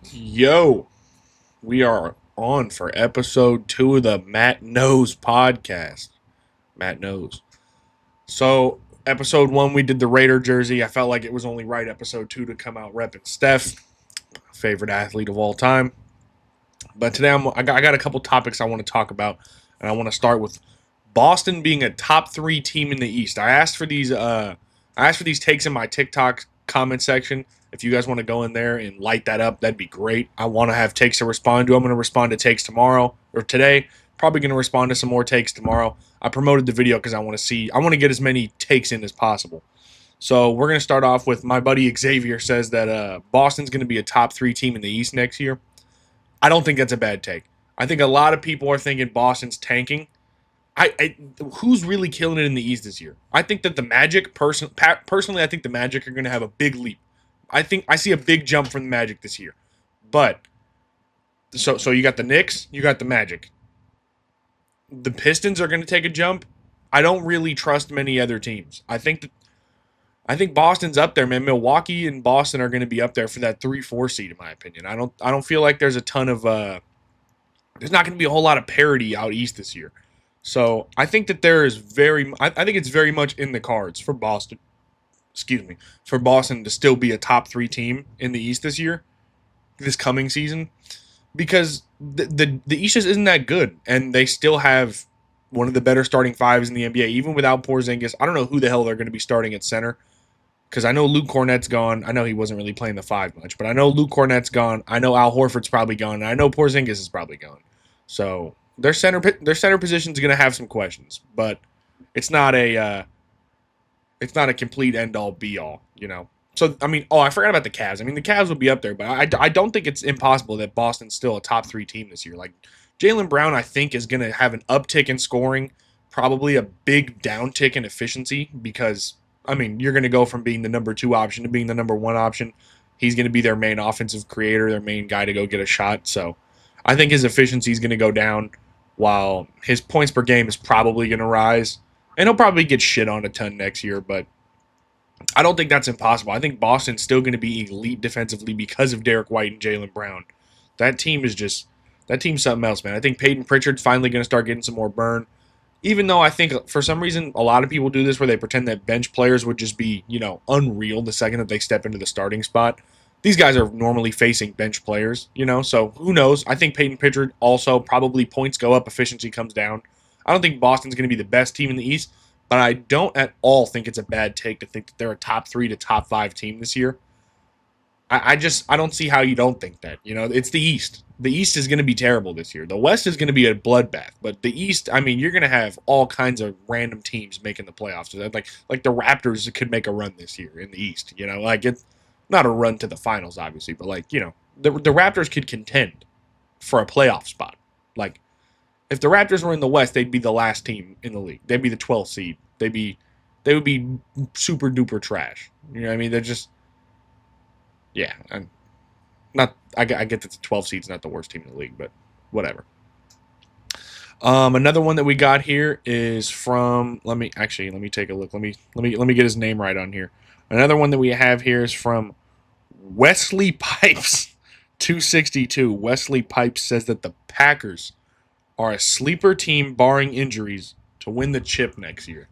Yo, we are on for episode 2 of the Matt Knows podcast. Matt Knows. So, episode 1, we did the Raider jersey. I felt like it was only right, episode 2, to come out repping Steph, favorite athlete of all time. But today, I got a couple topics I want to talk about, and I want to start with Boston being a top 3 team in the East. I asked for these takes in my TikTok comment section. If you guys want to go in there and light that up, that'd be great. I want to have takes to respond to. I'm going to respond to takes tomorrow or today. Probably going to respond to some more takes tomorrow. I promoted the video because I want to get as many takes in as possible. So we're going to start off with my buddy Xavier says that Boston's going to be a top 3 team in the East next year. I don't think that's a bad take. I think a lot of people are thinking Boston's tanking. Who's really killing it in the East this year? I think that the Magic, personally, I think the Magic are going to have a big leap. I see a big jump from the Magic this year. But so you got the Knicks, you got the Magic. The Pistons are going to take a jump. I don't really trust many other teams. I think Boston's up there, man. Milwaukee and Boston are going to be up there for that 3-4 seed, in my opinion. I don't feel like there's a ton of there's not going to be a whole lot of parity out east this year. So I think that there is I think it's very much in the cards for Boston. Excuse me, for Boston to still be a top 3 team in the East this coming season, because the East just isn't that good, and they still have one of the better starting fives in the NBA, even without Porzingis. I don't know who the hell they're going to be starting at center, because I know Luke Cornett's gone. I know he wasn't really playing the 5 much, but I know Luke Cornett's gone. I know Al Horford's probably gone, and I know Porzingis is probably gone. So their center position is going to have some questions, but it's not a complete end all be all, you know. So I mean, I forgot about the Cavs. I mean, the Cavs will be up there, but I don't think it's impossible that Boston's still a top 3 team this year. Like Jaylen Brown, I think is going to have an uptick in scoring, probably a big downtick in efficiency, because I mean, you're going to go from being the number 2 option to being the number 1 option. He's going to be their main offensive creator, their main guy to go get a shot. So I think his efficiency is going to go down, while his points per game is probably going to rise. And he'll probably get shit on a ton next year, but I don't think that's impossible. I think Boston's still going to be elite defensively because of Derek White and Jaylen Brown. That team is just that team's something else, man. I think Peyton Pritchard's finally going to start getting some more burn. Even though I think for some reason a lot of people do this where they pretend that bench players would just be, unreal the second that they step into the starting spot. These guys are normally facing bench players, so who knows? I think Peyton Pritchard also probably points go up, efficiency comes down. I don't think Boston's going to be the best team in the East, but I don't at all think it's a bad take to think that they're a top 3 to top 5 team this year. I don't see how you don't think that. It's the East. The East is going to be terrible this year. The West is going to be a bloodbath, but the East, I mean, you're going to have all kinds of random teams making the playoffs. Like the Raptors could make a run this year in the East. Like it's not a run to the finals, obviously, but the Raptors could contend for a playoff spot. Like if the Raptors were in the West, they'd be the last team in the league. They'd be the 12th seed. They would be super duper trash. You know what I mean? They're just yeah. I'm not. I get that the 12 seed's not the worst team in the league, but whatever. Another one that we got here is from. Let me take a look. Let me get his name right on here. Another one that we have here is from Wesley Pipes, 262. Wesley Pipes says that the Packers are a sleeper team, barring injuries, to win the chip next year.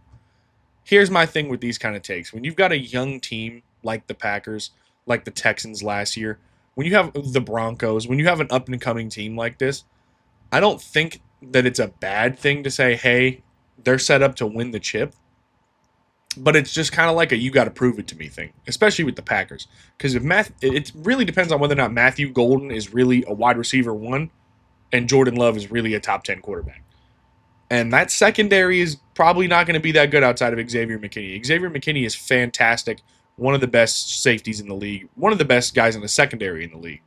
Here's my thing with these kind of takes. When you've got a young team like the Packers, like the Texans last year, when you have the Broncos, when you have an up and coming team like this, I don't think that it's a bad thing to say, hey, they're set up to win the chip. But it's just kind of like a you got to prove it to me thing, especially with the Packers. Because it really depends on whether or not Matthew Golden is really a wide receiver 1 and Jordan Love is really a top 10 quarterback. And that secondary is probably not going to be that good outside of Xavier McKinney. Xavier McKinney is fantastic, one of the best safeties in the league, one of the best guys in the secondary in the league.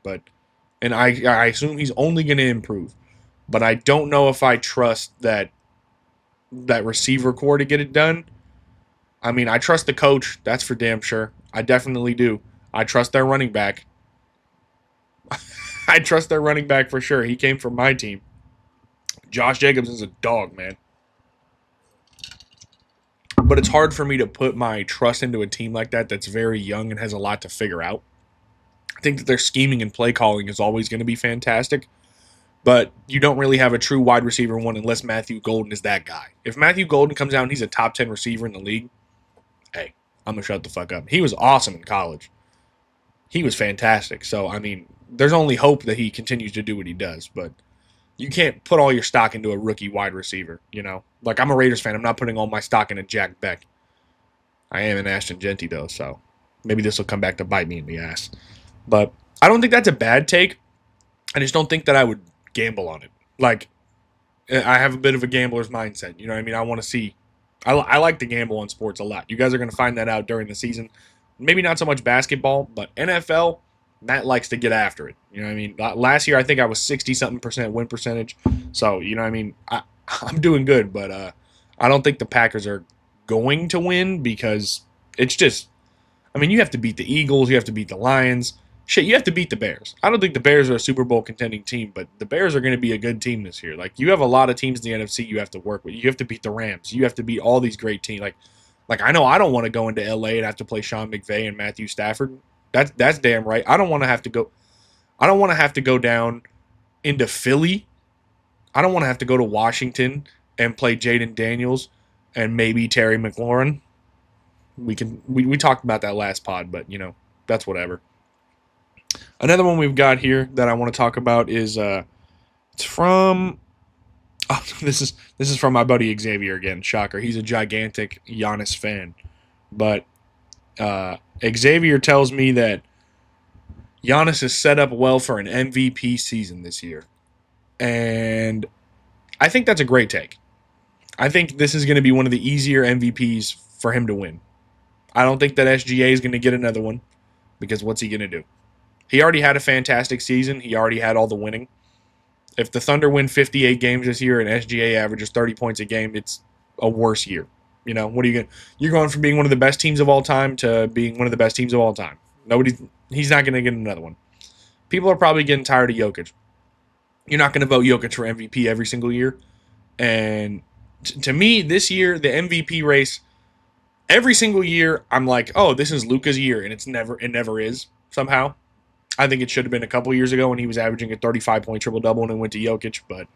And I assume he's only going to improve. But I don't know if I trust that receiver core to get it done. I mean, I trust the coach. That's for damn sure. I definitely do. I trust their running back. I trust their running back for sure. He came from my team. Josh Jacobs is a dog, man. But it's hard for me to put my trust into a team like that that's very young and has a lot to figure out. I think that their scheming and play calling is always going to be fantastic, but you don't really have a true wide receiver one unless Matthew Golden is that guy. If Matthew Golden comes out and he's a top 10 receiver in the league, hey, I'm going to shut the fuck up. He was awesome in college. He was fantastic. So, I mean, there's only hope that he continues to do what he does, but you can't put all your stock into a rookie wide receiver, you know? Like, I'm a Raiders fan. I'm not putting all my stock into Jack Beck. I am an Ashton Genty, though, so maybe this will come back to bite me in the ass. But I don't think that's a bad take. I just don't think that I would gamble on it. Like, I have a bit of a gambler's mindset. You know what I mean? I want to see. I like to gamble on sports a lot. You guys are going to find that out during the season. Maybe not so much basketball, but NFL, Matt likes to get after it. You know what I mean? Last year, I think I was 60-something% win percentage. So, you know what I mean? I'm doing good, but I don't think the Packers are going to win because it's just, I mean, you have to beat the Eagles, you have to beat the Lions. Shit, you have to beat the Bears. I don't think the Bears are a Super Bowl contending team, but the Bears are going to be a good team this year. Like, you have a lot of teams in the NFC you have to work with. You have to beat the Rams. You have to beat all these great teams. Like I know I don't want to go into LA and have to play Sean McVay and Matthew Stafford. That's damn right. I don't want to have to go. I don't want to have to go down into Philly. I don't want to have to go to Washington and play Jaden Daniels and maybe Terry McLaurin. We talked about that last pod, but you know, that's whatever. Another one we've got here that I want to talk about is it's from this is from my buddy Xavier again. Shocker. He's a gigantic Giannis fan. But Xavier tells me that Giannis is set up well for an MVP season this year. And I think that's a great take. I think this is going to be one of the easier MVPs for him to win. I don't think that SGA is going to get another one because what's he going to do? He already had a fantastic season. He already had all the winning. If the Thunder win 58 games this year and SGA averages 30 points a game, it's a worse year. You know, what are you going? You're going from being one of the best teams of all time to being one of the best teams of all time. He's not going to get another one. People are probably getting tired of Jokic. You're not going to vote Jokic for MVP every single year. And to me, this year, the MVP race, every single year, I'm like, oh, this is Luka's year, and it never is somehow. I think it should have been a couple years ago when he was averaging a 35-point triple-double and it went to Jokic, but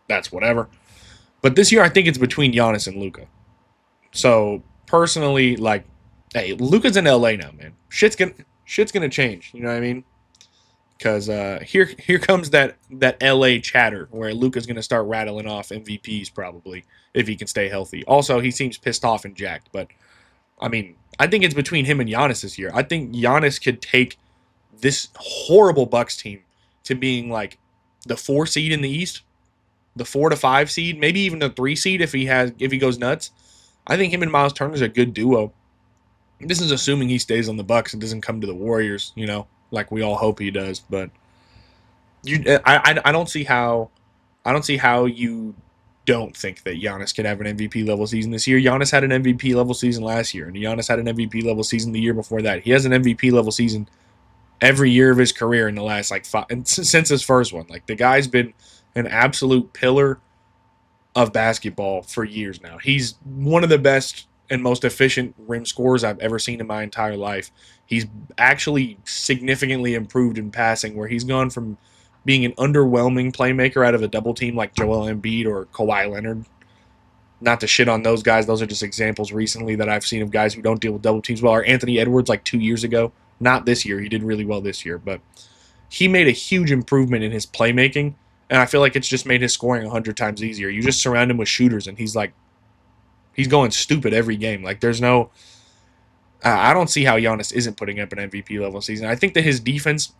that's whatever. But this year, I think it's between Giannis and Luka. So, personally, like, hey, Luka's in LA now, man. Shit's gonna change, you know what I mean? Because here comes that LA chatter where Luka's gonna start rattling off MVPs probably if he can stay healthy. Also, he seems pissed off and jacked, but I mean, I think it's between him and Giannis this year. I think Giannis could take this horrible Bucks team to being like the 4 seed in the East, the 4 to 5 seed, maybe even the 3 seed if he goes nuts. I think him and Miles Turner's a good duo. This is assuming he stays on the Bucks and doesn't come to the Warriors, you know, like we all hope he does. But I don't see how you don't think that Giannis could have an MVP level season this year. Giannis had an MVP level season last year, and Giannis had an MVP level season the year before that. He has an MVP level season every year of his career in the last like 5 and since his first one. Like the guy's been an absolute pillar of basketball for years now. He's one of the best and most efficient rim scorers I've ever seen in my entire life. He's actually significantly improved in passing, where he's gone from being an underwhelming playmaker out of a double team like Joel Embiid or Kawhi Leonard. Not to shit on those guys. Those are just examples recently that I've seen of guys who don't deal with double teams well. Or Anthony Edwards like 2 years ago. Not this year. He did really well this year. But he made a huge improvement in his playmaking. And I feel like it's just made his scoring 100 times easier. You just surround him with shooters, and he's going stupid every game. Like, there's no... I don't see how Giannis isn't putting up an MVP level season. I think that his defense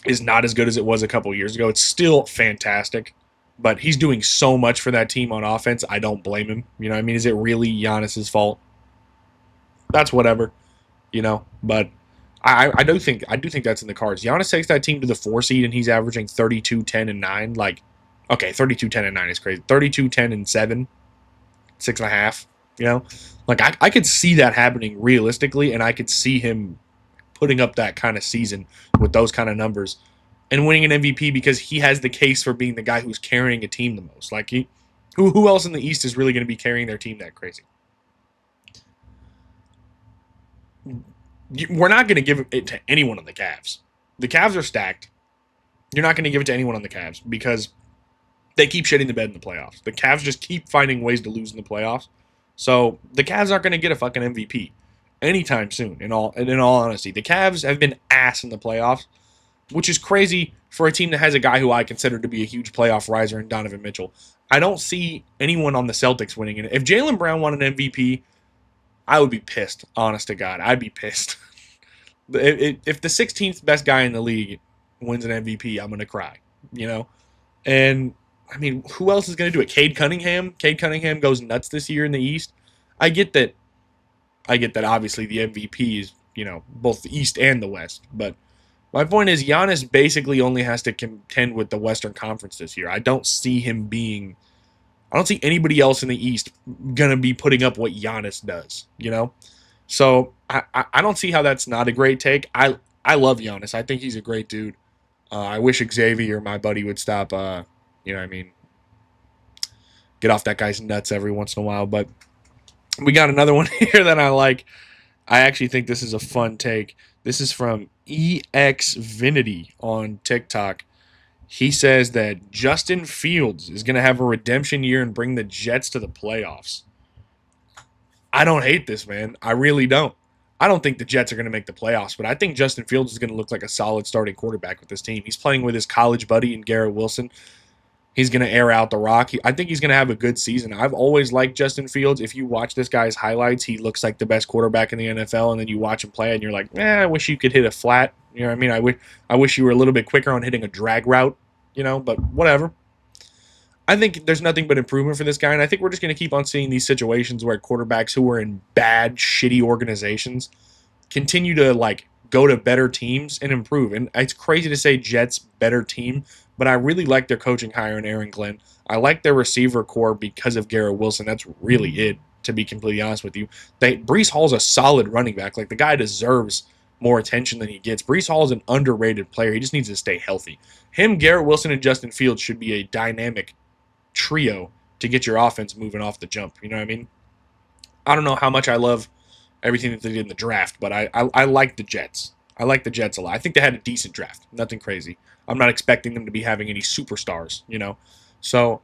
is not as good as it was a couple years ago. It's still fantastic, but he's doing so much for that team on offense. I don't blame him. You know what I mean? Is it really Giannis's fault? That's whatever, you know. But I do think that's in the cards. Giannis takes that team to the 4 seed, and he's averaging 32, 10, and 9. Like, okay, 32, 10, and 9 is crazy. 32, 10, and 7, 6.5. You know, like I could see that happening realistically, and I could see him putting up that kind of season with those kind of numbers and winning an MVP because he has the case for being the guy who's carrying a team the most. Like, who else in the East is really going to be carrying their team that crazy? We're not going to give it to anyone on the Cavs. The Cavs are stacked. You're not going to give it to anyone on the Cavs because they keep shitting the bed in the playoffs. The Cavs just keep finding ways to lose in the playoffs. So the Cavs aren't going to get a fucking MVP anytime soon. In all honesty, the Cavs have been ass in the playoffs, which is crazy for a team that has a guy who I consider to be a huge playoff riser in Donovan Mitchell. I don't see anyone on the Celtics winning it. If Jaylen Brown won an MVP, I would be pissed. Honest to God, I'd be pissed. If the 16th best guy in the league wins an MVP, I'm gonna cry. You know, and I mean, who else is gonna do it? Cade Cunningham. Cade Cunningham goes nuts this year in the East. I get that. I get that. Obviously, the MVP is both the East and the West, but my point is, Giannis basically only has to contend with the Western Conference this year. I don't see him being. I don't see anybody else in the East gonna be putting up what Giannis does. So I don't see how that's not a great take. I love Giannis. I think he's a great dude. I wish Xavier, my buddy, would stop. I mean, get off that guy's nuts every once in a while. But we got another one here that I like. I actually think this is a fun take. This is from EXvinity on TikTok. He says that Justin Fields is going to have a redemption year and bring the Jets to the playoffs. I don't hate this, man. I really don't. I don't think the Jets are going to make the playoffs, but I think Justin Fields is going to look like a solid starting quarterback with this team. He's playing with his college buddy in Garrett Wilson. He's going to air out the rock. I think he's going to have a good season. I've always liked Justin Fields. If you watch this guy's highlights, he looks like the best quarterback in the NFL, and then you watch him play, and you're like, I wish you could hit a flat. You know what I mean? I wish you were a little bit quicker on hitting a drag route, but whatever. I think there's nothing but improvement for this guy, and I think we're just going to keep on seeing these situations where quarterbacks who are in bad, shitty organizations continue to, go to better teams and improve. And it's crazy to say Jets better team, but I really like their coaching hire in Aaron Glenn. I like their receiver core because of Garrett Wilson. That's really it, to be completely honest with you. Breece Hall's a solid running back. The guy deserves more attention than he gets. Breece Hall is an underrated player. He just needs to stay healthy. Him, Garrett Wilson, and Justin Fields should be a dynamic trio to get your offense moving off the jump. You know what I mean? I don't know how much I love everything that they did in the draft, but I like the Jets. I like the Jets a lot. I think they had a decent draft. Nothing crazy. I'm not expecting them to be having any superstars, So,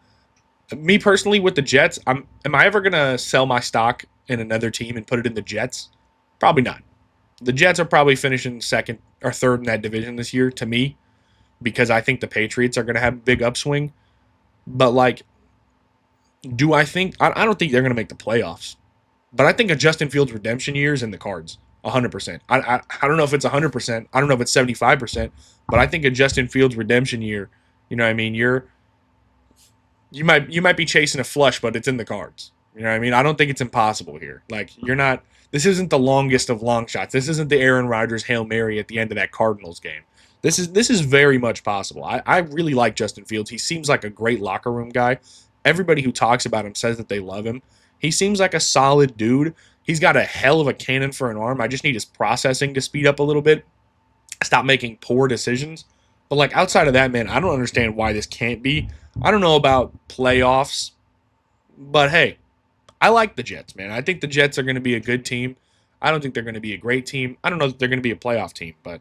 me personally with the Jets, am I ever going to sell my stock in another team and put it in the Jets? Probably not. The Jets are probably finishing second or third in that division this year to me because I think the Patriots are going to have a big upswing. But, do I think – I don't think they're going to make the playoffs. But I think a Justin Fields redemption year is in the cards, 100%. I don't know if it's 100%. I don't know if it's 75%. But I think a Justin Fields redemption year, you know what I mean? You might be chasing a flush, but it's in the cards. You know what I mean? I don't think it's impossible here. You're not – this isn't the longest of long shots. This isn't the Aaron Rodgers Hail Mary at the end of that Cardinals game. This is very much possible. I really like Justin Fields. He seems like a great locker room guy. Everybody who talks about him says that they love him. He seems like a solid dude. He's got a hell of a cannon for an arm. I just need his processing to speed up a little bit. Stop making poor decisions. But outside of that, man, I don't understand why this can't be. I don't know about playoffs. But hey, I like the Jets, man. I think the Jets are going to be a good team. I don't think they're going to be a great team. I don't know that they're going to be a playoff team, but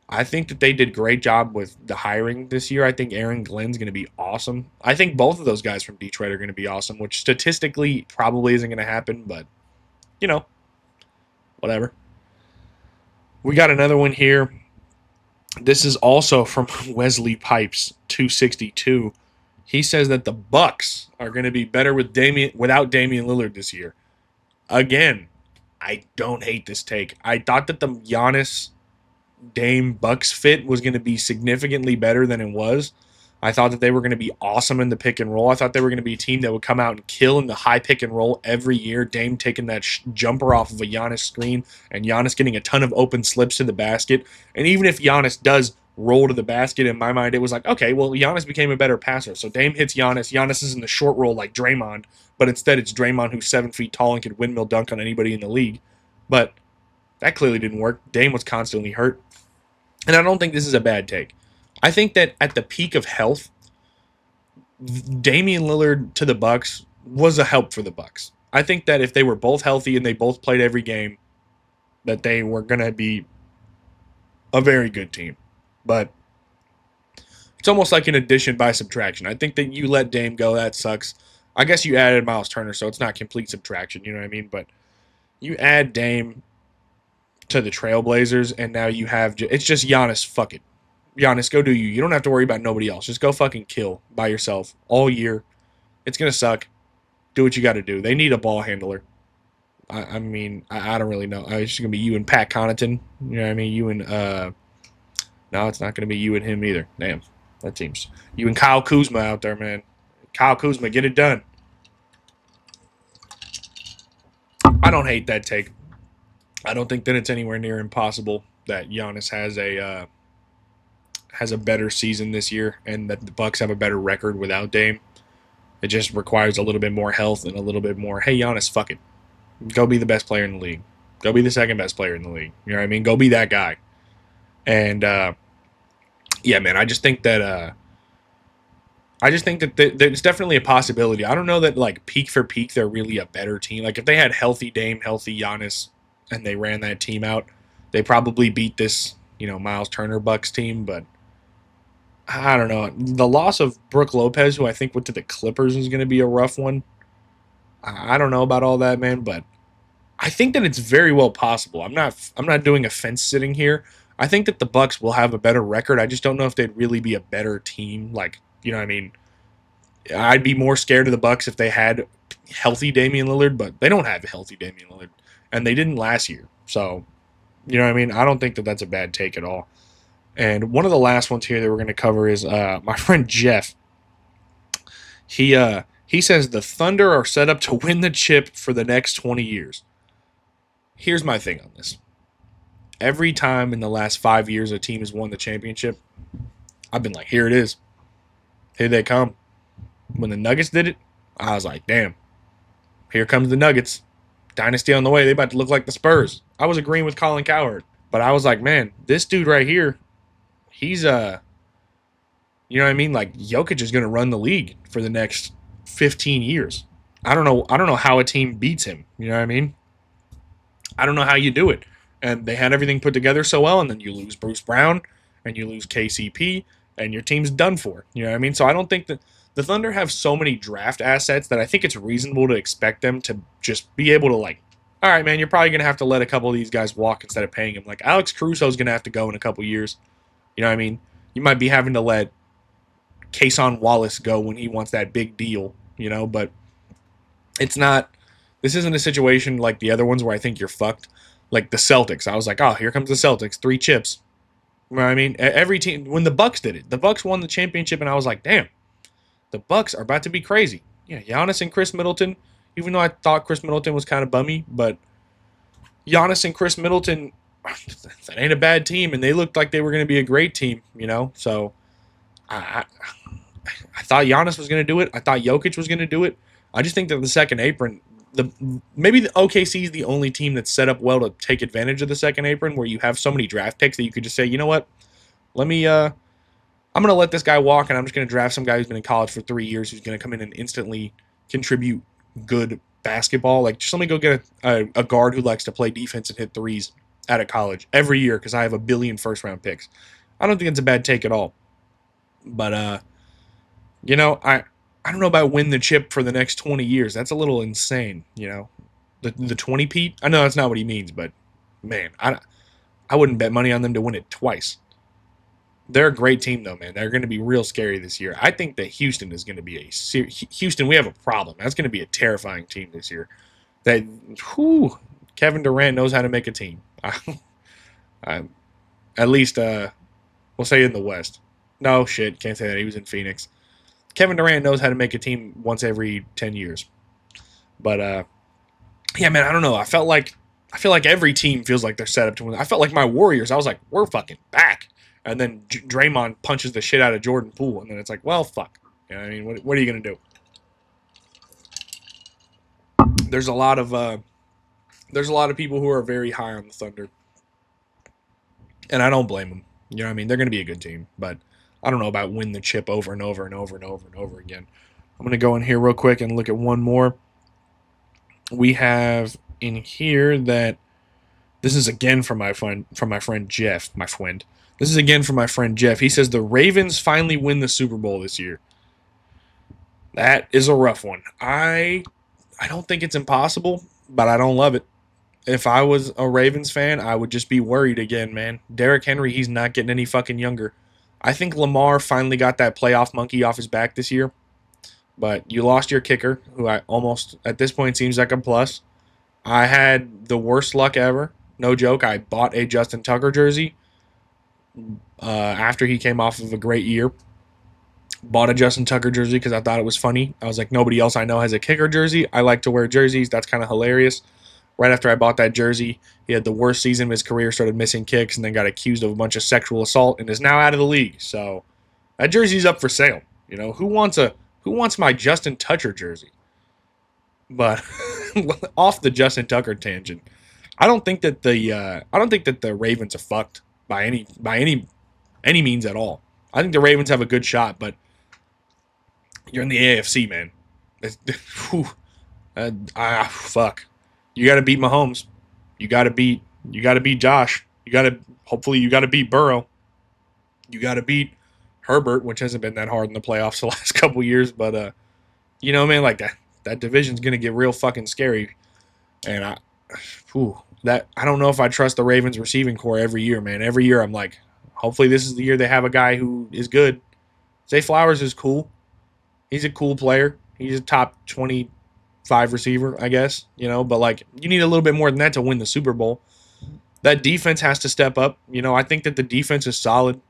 I think that they did a great job with the hiring this year. I think Aaron Glenn's going to be awesome. I think both of those guys from Detroit are going to be awesome, which statistically probably isn't going to happen, but, whatever. We got another one here. This is also from Wesley Pipes, 262. He says that the Bucks are going to be better without Damian Lillard this year. Again, I don't hate this take. I thought that the Giannis Dame Bucks fit was going to be significantly better than it was. I thought that they were going to be awesome in the pick and roll. I thought they were going to be a team that would come out and kill in the high pick and roll every year. Dame taking that jumper off of a Giannis screen and Giannis getting a ton of open slips to the basket. And even if Giannis does roll to the basket, in my mind, it was like, okay, well, Giannis became a better passer. So Dame hits Giannis. Giannis is in the short roll like Draymond, but instead it's Draymond who's 7 feet tall and could windmill dunk on anybody in the league. But that clearly didn't work. Dame was constantly hurt. And I don't think this is a bad take. I think that at the peak of health, Damian Lillard to the Bucks was a help for the Bucks. I think that if they were both healthy and they both played every game, that they were going to be a very good team. But it's almost like an addition by subtraction. I think that you let Dame go, that sucks. I guess you added Miles Turner, so it's not complete subtraction, you know what I mean? But you add Dame to the Trailblazers, and now you have it's just Giannis. Fuck it, Giannis, go do you. You don't have to worry about nobody else. Just go fucking kill by yourself all year. It's gonna suck. Do what you got to do. They need a ball handler. I don't really know. It's just gonna be you and Pat Connaughton. You know what I mean? You and no, it's not gonna be you and him either. Damn, that team's you and Kyle Kuzma out there, man. Kyle Kuzma, get it done. I don't hate that take. I don't think that it's anywhere near impossible that Giannis has a better season this year, and that the Bucks have a better record without Dame. It just requires a little bit more health and a little bit more. Hey, Giannis, fuck it, go be the best player in the league. Go be the second best player in the league. You know what I mean? Go be that guy. And yeah, man, I just think that there's definitely a possibility. I don't know that like peak for peak they're really a better team. Like if they had healthy Dame, healthy Giannis, and they ran that team out, they probably beat this Miles Turner Bucks team. But I don't know. The loss of Brooke Lopez, who I think went to the Clippers, is going to be a rough one. I don't know about all that, man, but I think that it's very well possible. I'm not doing a fence sitting here. I think that the Bucks will have a better record. I just don't know if they'd really be a better team. Like, you know what I mean? I'd be more scared of the Bucks if they had healthy Damian Lillard, but they don't have a healthy Damian Lillard, and they didn't last year. So, you know what I mean? I don't think that that's a bad take at all. And one of the last ones here that we're going to cover is my friend Jeff. He says the Thunder are set up to win the chip for the next 20 years. Here's my thing on this. Every time in the last 5 years a team has won the championship, I've been like, here it is. Here they come. When the Nuggets did it, I was like, damn, here comes the Nuggets. Dynasty on the way. They about to look like the Spurs. I was agreeing with Colin Cowherd. But I was like, man, this dude right here, he's you know what I mean? Like Jokic is gonna run the league for the next 15 years. I don't know how a team beats him. You know what I mean? I don't know how you do it. And they had everything put together so well, and then you lose Bruce Brown and you lose KCP, and your team's done for. You know what I mean? So I don't think that the Thunder have so many draft assets that I think it's reasonable to expect them to just be able to like, all right, man, you're probably gonna have to let a couple of these guys walk instead of paying them. Like Alex Caruso's gonna have to go in a couple years. You know what I mean? You might be having to let Kason Wallace go when he wants that big deal, but it's not. This isn't a situation like the other ones where I think you're fucked. Like the Celtics, I was like, oh, here comes the Celtics, 3 chips. You know what I mean? Every team, when the Bucks did it, the Bucks won the championship, and I was like, damn, the Bucks are about to be crazy. Yeah, Giannis and Chris Middleton, even though I thought Chris Middleton was kind of bummy, but Giannis and Chris Middleton, that ain't a bad team, and they looked like they were going to be a great team. So I, I thought Giannis was going to do it. I thought Jokic was going to do it. I just think that the second apron, maybe the OKC is the only team that's set up well to take advantage of the second apron, where you have so many draft picks that you could just say, you know what, I'm going to let this guy walk, and I'm just going to draft some guy who's been in college for 3 years who's going to come in and instantly contribute good basketball. Like, just let me go get a guard who likes to play defense and hit threes out of college every year because I have a billion first-round picks. I don't think it's a bad take at all. But, I don't know about win the chip for the next 20 years. That's a little insane, The 20 Pete? I know that's not what he means, but, man, I wouldn't bet money on them to win it twice. They're a great team, though, man. They're going to be real scary this year. I think that Houston is going to be Houston, we have a problem. That's going to be a terrifying team this year. Kevin Durant knows how to make a team. At least, we'll say in the West. No, shit, can't say that. He was in Phoenix. Kevin Durant knows how to make a team once every 10 years. But, yeah, man, I don't know. I feel like every team feels like they're set up to win. I felt like my Warriors. I was like, we're fucking back. And then Draymond punches the shit out of Jordan Poole, and then it's like, well, fuck. You know what I mean? What are you gonna do? There's a lot of people who are very high on the Thunder, and I don't blame them. You know what I mean? They're gonna be a good team, but I don't know about win the chip over and over and over and over and over again. I'm gonna go in here real quick and look at one more. We have in here that This is again from my friend Jeff. My friend. This is again from my friend Jeff. He says the Ravens finally win the Super Bowl this year. That is a rough one. I don't think it's impossible, but I don't love it. If I was a Ravens fan, I would just be worried again, man. Derrick Henry, he's not getting any fucking younger. I think Lamar finally got that playoff monkey off his back this year, but you lost your kicker, who I almost at this point seems like a plus. I had the worst luck ever. No joke. I bought a Justin Tucker jersey after he came off of a great year. Bought a Justin Tucker jersey because I thought it was funny. I was like, nobody else I know has a kicker jersey. I like to wear jerseys. That's kind of hilarious. Right after I bought that jersey, he had the worst season of his career, started missing kicks, and then got accused of a bunch of sexual assault and is now out of the league. So that jersey's up for sale. You know, who wants my Justin Tucker jersey? But off the Justin Tucker tangent, I don't think that the Ravens are fucked by any means at all. I think the Ravens have a good shot, but you're in the AFC, man. Fuck. You got to beat Mahomes. You got to beat. You got to beat Josh. Hopefully you got to beat Burrow. You got to beat Herbert, which hasn't been that hard in the playoffs the last couple years. But man, like that division's gonna get real fucking scary. And I don't know if I trust the Ravens receiving core every year, man. Every year I'm like, hopefully this is the year they have a guy who is good. Zay Flowers is cool. He's a cool player. He's a top 25 receiver, I guess, but like you need a little bit more than that to win the Super Bowl. That defense has to step up. I think that the defense is solid.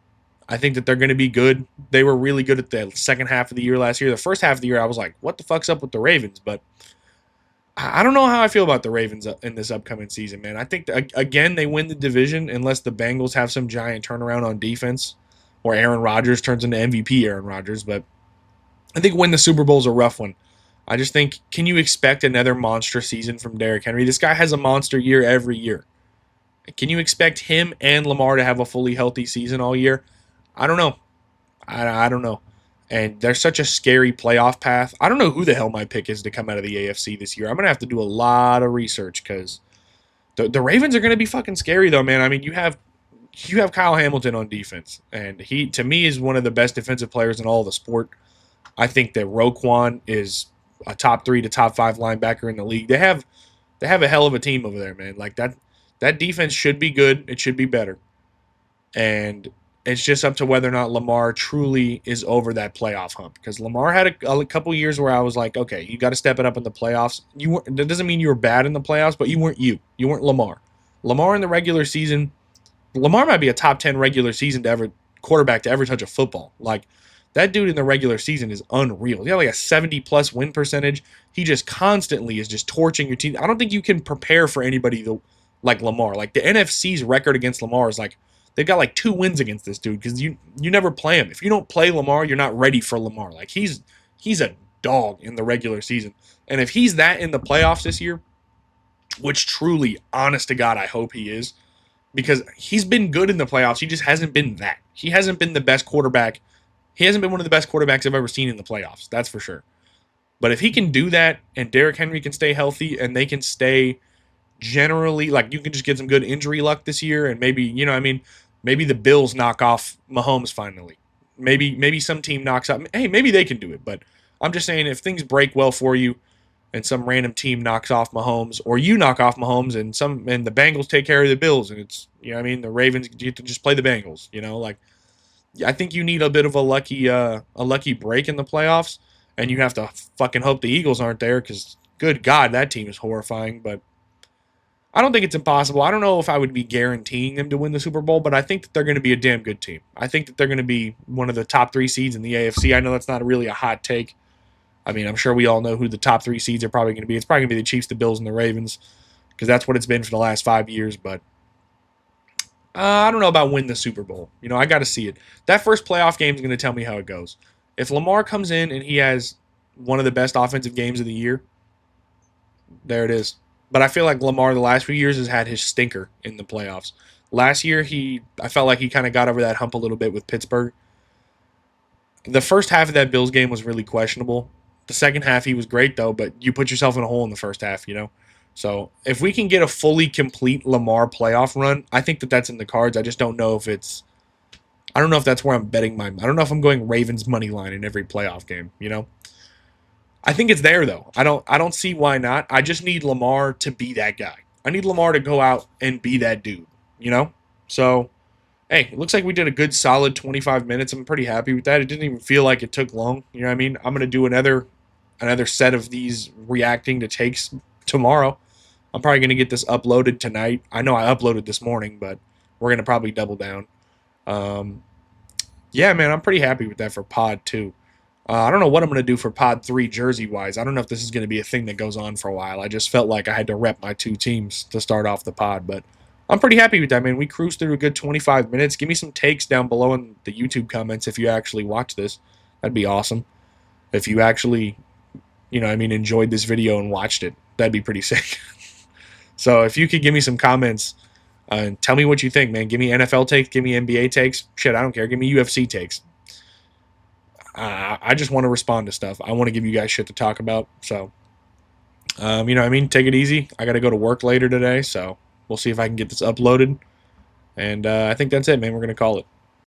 I think that they're going to be good. They were really good at the second half of the year last year. The first half of the year, I was like, what the fuck's up with the Ravens? But I don't know how I feel about the Ravens in this upcoming season, man. I think, again, they win the division unless the Bengals have some giant turnaround on defense or Aaron Rodgers turns into MVP Aaron Rodgers. But I think win the Super Bowl is a rough one. I just think, can you expect another monster season from Derrick Henry? This guy has a monster year every year. Can you expect him and Lamar to have a fully healthy season all year? I don't know. I don't know. And there's such a scary playoff path. I don't know who the hell my pick is to come out of the AFC this year. I'm going to have to do a lot of research because the Ravens are going to be fucking scary, though, man. I mean, you have Kyle Hamilton on defense, and he, to me, is one of the best defensive players in all of the sport. I think that Roquan is a top 3 to top 5 linebacker in the league. They have a hell of a team over there, man. Like that defense should be good. It should be better. And it's just up to whether or not Lamar truly is over that playoff hump. Because Lamar had a couple years where I was like, okay, you got to step it up in the playoffs. That doesn't mean you were bad in the playoffs, but you weren't you. You weren't Lamar. Lamar in the regular season, Lamar might be a top 10 regular season quarterback to ever touch a football. Like, that dude in the regular season is unreal. He had like a 70-plus win percentage. He just constantly is just torching your team. I don't think you can prepare for anybody like Lamar. Like, the NFC's record against Lamar is like, they've got like 2 wins against this dude because you never play him. If you don't play Lamar, you're not ready for Lamar. Like he's a dog in the regular season. And if he's that in the playoffs this year, which truly, honest to God, I hope he is, because he's been good in the playoffs. He just hasn't been that. He hasn't been the best quarterback. He hasn't been one of the best quarterbacks I've ever seen in the playoffs. That's for sure. But if he can do that and Derrick Henry can stay healthy and they can stay generally, like you can just get some good injury luck this year and maybe, maybe the Bills knock off Mahomes finally. Maybe some team knocks out. Hey, maybe they can do it. But I'm just saying if things break well for you and some random team knocks off Mahomes or you knock off Mahomes and the Bengals take care of the Bills and it's, the Ravens, you have to just play the Bengals, like I think you need a bit of a lucky break in the playoffs and you have to fucking hope the Eagles aren't there because good God, that team is horrifying. But I don't think it's impossible. I don't know if I would be guaranteeing them to win the Super Bowl, but I think that they're going to be a damn good team. I think that they're going to be one of the top 3 seeds in the AFC. I know that's not really a hot take. I mean, I'm sure we all know who the top 3 seeds are probably going to be. It's probably going to be the Chiefs, the Bills, and the Ravens because that's what it's been for the last 5 years. But I don't know about win the Super Bowl. I got to see it. That first playoff game is going to tell me how it goes. If Lamar comes in and he has one of the best offensive games of the year, there it is. But I feel like Lamar the last few years has had his stinker in the playoffs. Last year, I felt like he kind of got over that hump a little bit with Pittsburgh. The first half of that Bills game was really questionable. The second half, he was great, though, but you put yourself in a hole in the first half, So if we can get a fully complete Lamar playoff run, I think that that's in the cards. I just don't know if it's. I don't know if that's where I'm betting my. I don't know if I'm going Ravens money line in every playoff game. You know, I think it's there though. I don't see why not. I just need Lamar to be that guy. I need Lamar to go out and be that dude. You know, so hey, it looks like we did a good solid 25 minutes. I'm pretty happy with that. It didn't even feel like it took long. You know what I mean? I'm gonna do another set of these reacting to takes tomorrow. I'm probably gonna get this uploaded tonight. I know I uploaded this morning, but we're gonna probably double down. Um, yeah, man, I'm pretty happy with that for Pod 2. I don't know what I'm going to do for Pod 3 jersey wise. I don't know if this is going to be a thing that goes on for a while. I just felt like I had to rep my two teams to start off the pod, but I'm pretty happy with that, man. We cruised through a good 25 minutes. Give me some takes down below in the YouTube comments if you actually watch this. That'd be awesome. If you actually, enjoyed this video and watched it, that'd be pretty sick. So if you could give me some comments and tell me what you think, man. Give me NFL takes, give me NBA takes. Shit, I don't care. Give me UFC takes. I just want to respond to stuff. I want to give you guys shit to talk about. So, take it easy. I got to go to work later today, so we'll see if I can get this uploaded. And I think that's it, man. We're going to call it.